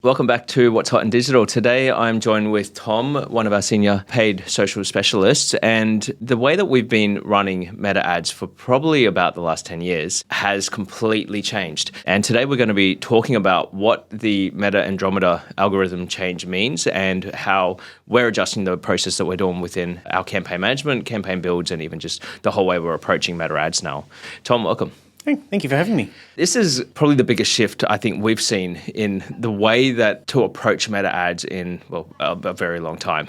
Welcome back to What's Hot in Digital. Today I'm joined with Thom, one of our senior paid social specialists, and the way that we've been running meta ads for probably about the last 10 years has completely changed. And today we're going to be talking about what the meta Andromeda algorithm change means and how we're adjusting the process that we're doing within our campaign management, campaign builds, and even just the whole way we're approaching meta ads now. Thom, welcome. Thank you for having me. This is probably the biggest shift I think we've seen in the way that to approach meta ads in, a very long time.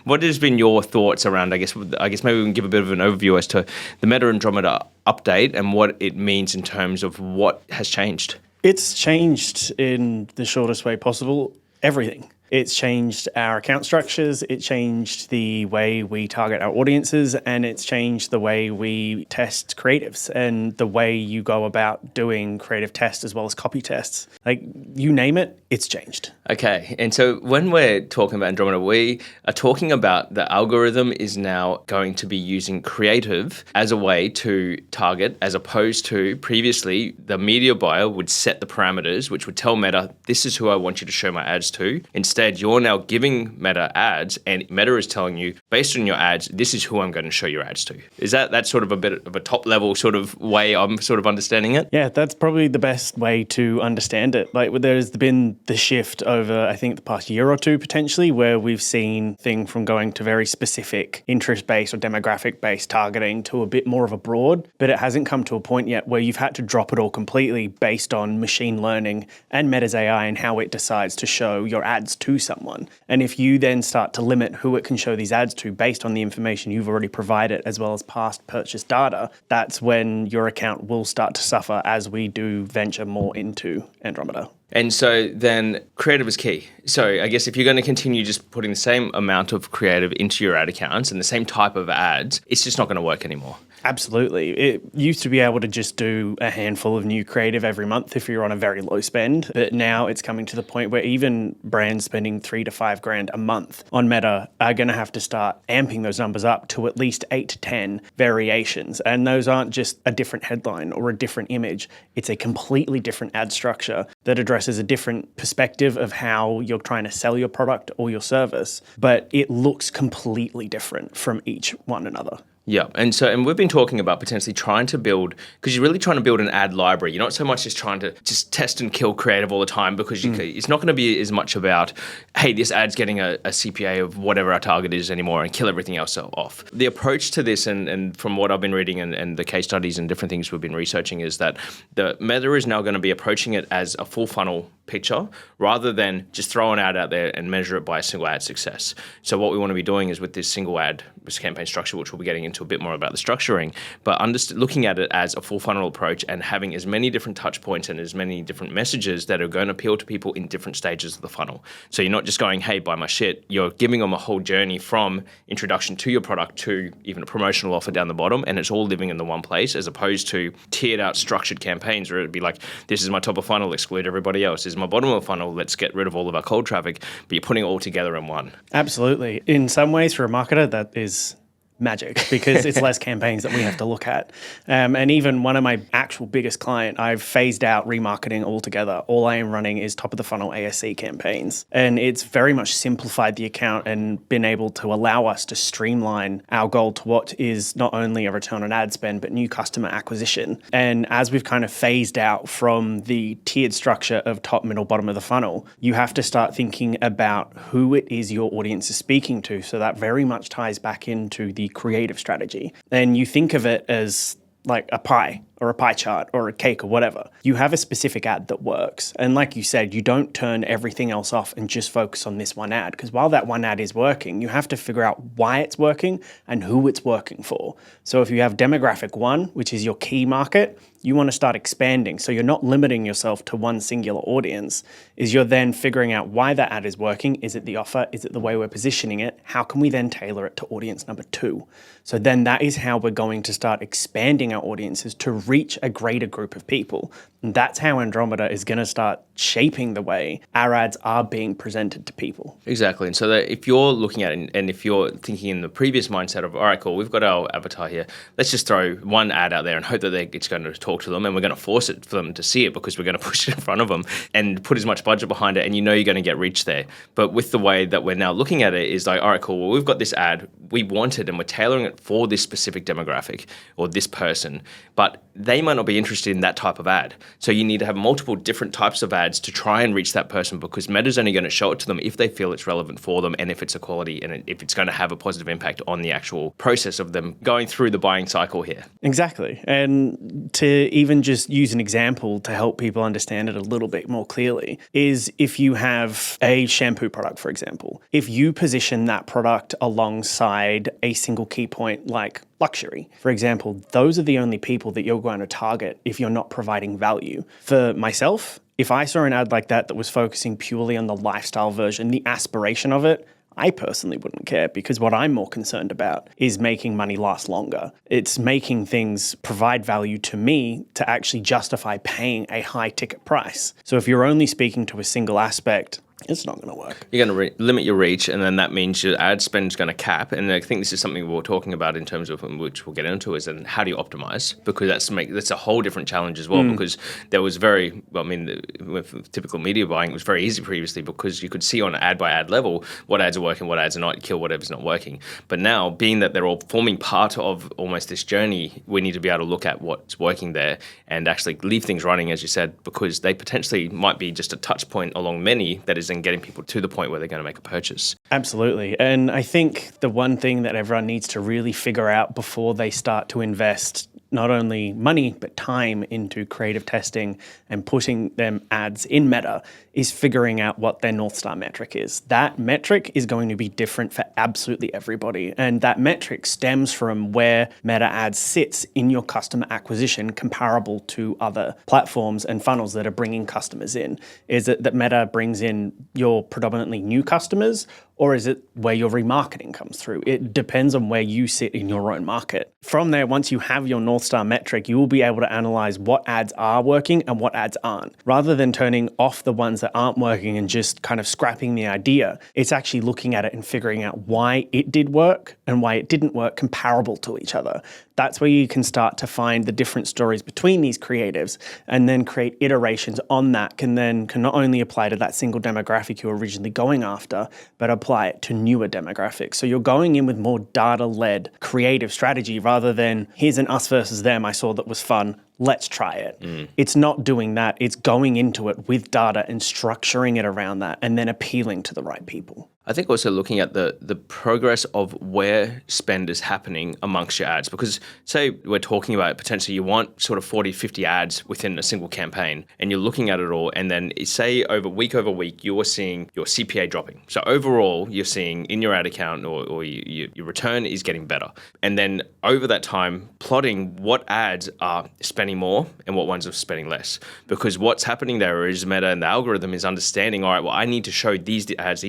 What has been your thoughts around, I guess maybe we can give a bit of an overview as to the meta Andromeda update and what it means in terms of what has changed? It's changed in the shortest way possible, everything. It's changed our account structures, it changed the way we target our audiences, and it's changed the way we test creatives and the way you go about doing creative tests as well as copy tests. Like, you name it, it's changed. Okay, and so when we're talking about Andromeda, we are talking about the algorithm is now going to be using creative as a way to target, as opposed to previously the media buyer would set the parameters, which would tell Meta, this is who I want you to show my ads to. Instead, you're now giving Meta ads, and Meta is telling you, based on your ads, this is who I'm going to show your ads to. Is that sort of a bit of a top level sort of way I'm sort of understanding it? Yeah, that's probably the best way to understand it. Like, there's been the shift over, I think, the past year or two potentially, where we've seen thing from going to very specific interest-based or demographic-based targeting to a bit more of a broad, but it hasn't come to a point yet where you've had to drop it all completely based on machine learning and Meta's AI and how it decides to show your ads to someone. And if you then start to limit who it can show these ads to based on the information you've already provided as well as past purchase data, that's when your account will start to suffer as we do venture more into Andromeda. And so then creative is key. So I guess if you're going to continue just putting the same amount of creative into your ad accounts and the same type of ads, it's just not going to work anymore. Absolutely. It used to be able to just do a handful of new creative every month if you're on a very low spend, but now it's coming to the point where even brands spending $3,000 to $5,000 a month on Meta are going to have to start amping those numbers up to at least 8 to 10 variations. And those aren't just a different headline or a different image. It's a completely different ad structure that addresses a different perspective of how you're trying to sell your product or your service, but it looks completely different from each one another. Yeah, and we've been talking about potentially trying to build, because you're really trying to build an ad library. You're not so much just trying to just test and kill creative all the time, because it's not going to be as much about, hey, this ad's getting a CPA of whatever our target is anymore and kill everything else off. The approach to this, and from what I've been reading and the case studies and different things we've been researching, is that the Meta is now going to be approaching it as a full funnel picture rather than just throw an ad out there and measure it by a single ad success. So what we want to be doing is with this single ad, this campaign structure, which we'll be getting into a bit more about the structuring, but looking at it as a full funnel approach and having as many different touch points and as many different messages that are going to appeal to people in different stages of the funnel. So you're not just going, hey, buy my shit. You're giving them a whole journey from introduction to your product to even a promotional offer down the bottom, and it's all living in the one place, as opposed to tiered out structured campaigns where it'd be like, this is my top of funnel, exclude everybody else. This is my bottom of funnel, let's get rid of all of our cold traffic, but you're putting it all together in one. Absolutely. In some ways, for a marketer, that is magic, because it's less campaigns that we have to look at. And even one of my actual biggest client, I've phased out remarketing altogether. All I am running is top of the funnel ASC campaigns. And it's very much simplified the account and been able to allow us to streamline our goal to what is not only a return on ad spend, but new customer acquisition. And as we've kind of phased out from the tiered structure of top, middle, bottom of the funnel, you have to start thinking about who it is your audience is speaking to. So that very much ties back into the creative strategy. And you think of it as like a pie or a pie chart or a cake or whatever. You have a specific ad that works. And like you said, you don't turn everything else off and just focus on this one ad, because while that one ad is working, you have to figure out why it's working and who it's working for. So if you have demographic 1, which is your key market, you want to start expanding. So you're not limiting yourself to one singular audience, is you're then figuring out why that ad is working. Is it the offer? Is it the way we're positioning it? How can we then tailor it to audience number 2? So then that is how we're going to start expanding our audiences to reach a greater group of people. And that's how Andromeda is going to start shaping the way our ads are being presented to people. Exactly. And so that if you're looking at it and if you're thinking in the previous mindset of, all right, cool, we've got our avatar here, let's just throw one ad out there and hope that it's going to talk to them, and we're going to force it for them to see it because we're going to push it in front of them and put as much budget behind it, and you're going to get reach there. But with the way that we're now looking at it is like, all right, cool, well, we've got this ad, we want it, and we're tailoring it for this specific demographic or this person, but they might not be interested in that type of ad. So you need to have multiple different types of ads to try and reach that person, because Meta's only going to show it to them if they feel it's relevant for them and if it's a quality and if it's going to have a positive impact on the actual process of them going through the buying cycle here. Exactly. And to even just use an example to help people understand it a little bit more clearly is if you have a shampoo product, for example, if you position that product alongside a single key point like luxury, for example, those are the only people that you're going to target if you're not providing value. For myself, if I saw an ad like that was focusing purely on the lifestyle version, the aspiration of it, I personally wouldn't care, because what I'm more concerned about is making money last longer. It's making things provide value to me to actually justify paying a high ticket price. So if you're only speaking to a single aspect, it's not going to work. You're going to limit your reach, and then that means your ad spend is going to cap. And I think this is something we're talking about in terms of, which we'll get into, is then how do you optimize? Because that's a whole different challenge as well. Because there was with typical media buying, it was very easy previously because you could see on an ad by ad level what ads are working, what ads are not, kill whatever's not working. But now, being that they're all forming part of almost this journey, we need to be able to look at what's working there and actually leave things running, as you said, because they potentially might be just a touch point along many that is and getting people to the point where they're going to make a purchase. Absolutely. And I think the one thing that everyone needs to really figure out before they start to invest not only money but time into creative testing and putting them ads in Meta is figuring out what their North Star metric is. That metric is going to be different for absolutely everybody. And that metric stems from where Meta ads sits in your customer acquisition comparable to other platforms and funnels that are bringing customers in. Is it that Meta brings in your predominantly new customers, or is it where your remarketing comes through? It depends on where you sit in your own market. From there, once you have your North Star metric, you will be able to analyze what ads are working and what ads aren't. Rather than turning off the ones that aren't working and just kind of scrapping the idea, it's actually looking at it and figuring out why it did work and why it didn't work comparable to each other. That's where you can start to find the different stories between these creatives, and then create iterations on that can not only apply to that single demographic you're originally going after, but apply it to newer demographics. So you're going in with more data-led creative strategy rather than here's an us versus them I saw that was fun, let's try it. It's not doing that. It's going into it with data and structuring it around that and then appealing to the right people. I think also looking at the progress of where spend is happening amongst your ads, because say we're talking about potentially you want sort of 40, 50 ads within a single campaign, and you're looking at it all, and then say over week, you're seeing your CPA dropping. So overall, you're seeing in your ad account or your return is getting better. And then over that time, plotting what ads are spending more and what ones are spending less. Because what's happening there is Meta and the algorithm is understanding, all right, well, I need to show these ads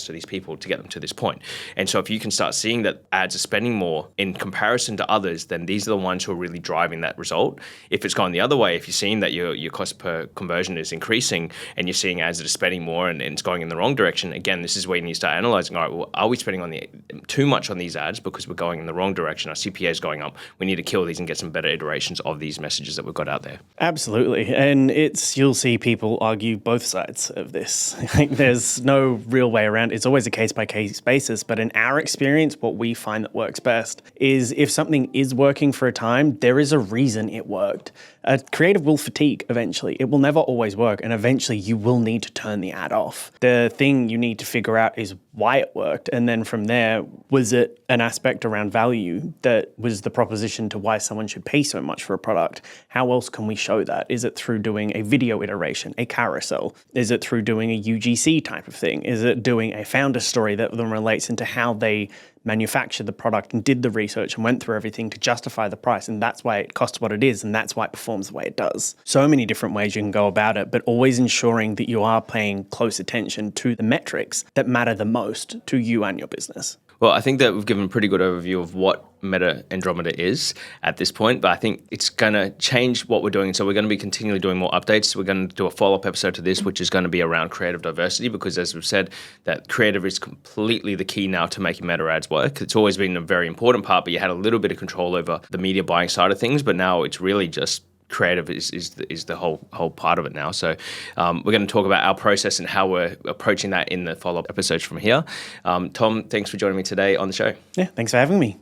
to these people to get them to this point. And so if you can start seeing that ads are spending more in comparison to others, then these are the ones who are really driving that result. If it's gone the other way, if you're seeing that your cost per conversion is increasing and you're seeing ads that are spending more and it's going in the wrong direction, again, this is where you need to start analyzing, all right, well, are we spending too much on these ads because we're going in the wrong direction? Our CPA is going up. We need to kill these and get some better iterations of these messages that we've got out there. Absolutely. And you'll see people argue both sides of this. There's no real way around. It's always a case-by-case basis, but in our experience, what we find that works best is if something is working for a time, there is a reason it worked. A creative will fatigue eventually. It will never always work, and eventually you will need to turn the ad off. The thing you need to figure out is why it worked, and then from there, was it an aspect around value that was the proposition to why someone should pay so much for a product? How else can we show that? Is it through doing a video iteration, a carousel? Is it through doing a UGC type of thing? Is it doing a founder story that then relates into how they manufactured the product and did the research and went through everything to justify the price, and that's why it costs what it is, and that's why it performs the way it does. So many different ways you can go about it, but always ensuring that you are paying close attention to the metrics that matter the most to you and your business. Well, I think that we've given a pretty good overview of what Meta Andromeda is at this point, but I think it's going to change what we're doing. So we're going to be continually doing more updates. We're going to do a follow-up episode to this, which is going to be around creative diversity, because as we've said, that creative is completely the key now to making Meta ads work. It's always been a very important part, but you had a little bit of control over the media buying side of things, but now it's really just creative is the whole part of it now. So we're going to talk about our process and how we're approaching that in the follow-up episodes from here. Thom, thanks for joining me today on the show. Yeah, thanks for having me.